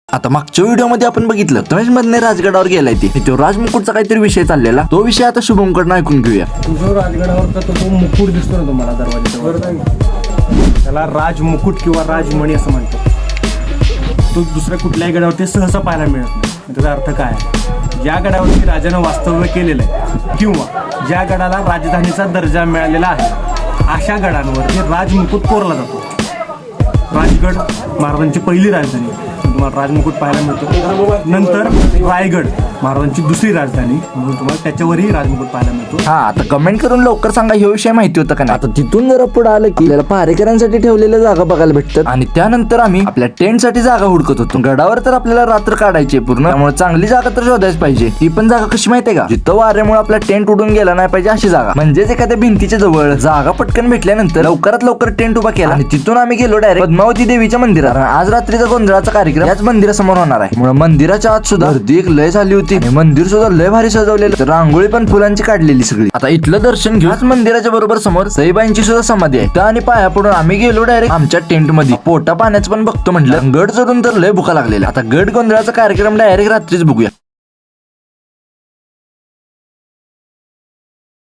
आता मागच्या व्हिडिओमध्ये आपण बघितलं तमेश मधने राजगडावर गेलाय तो राजमुकुटचा काहीतरी विषय चाललेला, तो विषय आता शुभमकडनं ऐकून घेऊया. तुझं राजगडावरचा तो मुकुट दिसतो ना तुम्हाला दरवाजाच्या, त्याला राजमुकुट किंवा राजमणी असं म्हणतो. तो दुसऱ्या कुठल्याही गडावरती सहसा पाहायला मिळत नाही. त्याचा अर्थ काय आहे? ज्या गडावरती राजानं वास्तव्य केलेलं आहे किंवा ज्या गडाला राजधानीचा दर्जा मिळालेला आहे अशा गडांवरती राजमुकुट कोरला जातो. राजगड महाराजांची पहिली राजधानी, तुम्हाला राजमुकुट पाहायला मिळतो. नंतर रायगड महाराजांची दुसरी राजधानी, म्हणून तुम्हाला त्याच्यावरही राजमुकुट पाहायला मिळतो. हा, आता कमेंट करून लवकर सांगा हे विषय माहिती होतं का नाही. आता तिथून जरा पुढे आलं की आपल्याला पहारेकरांसाठी ठेवलेल्या जागा बघायला भेटतात आणि त्यानंतर आम्ही आपल्या टेंट साठी जागा हुडकत होतो. गडावर तर आपल्याला रात्र काढायची पूर्ण, त्यामुळे चांगली जागा तर शोधायच पाहिजे. ती पण जागा कशी माहितीये का, जिथं वाऱ्यामुळे आपला टेंट उडून गेला नाही पाहिजे अशी जागा. म्हणजेच एखाद्या भिंतीच्या जवळ जागा पटकन भेटल्यानंतर लवकरात लवकर टेंट उभा केला आणि तिथून आम्ही गेलो डायरेक्ट पद्मावती देवीच्या मंदिरात. आज रात्रीचा गोंधळाचा कार्यक्रम याच मंदिरासमोर होणार आहे, म्हणून मंदिराच्या आत सुद्धा गर्दी एक लय झाली होती. मंदिर सुद्धा लय भारी सजवलेलं, रांगोळी पण फुलांची काढलेली सगळी. आता इथलं दर्शन घेऊन मंदिराच्या बरोबर समोर सईबाईंची सुद्धा समाधी आहे. आणि पाया पडून आम्ही गेलो डायरेक्ट आमच्या टेंट मध्ये. पोटा पाण्याचं पण बघतो म्हटलं, गड चढून तर लय भुका लागलेला. आता गड गोंधळाचा कार्यक्रम डायरेक्ट रात्रीच बघूया.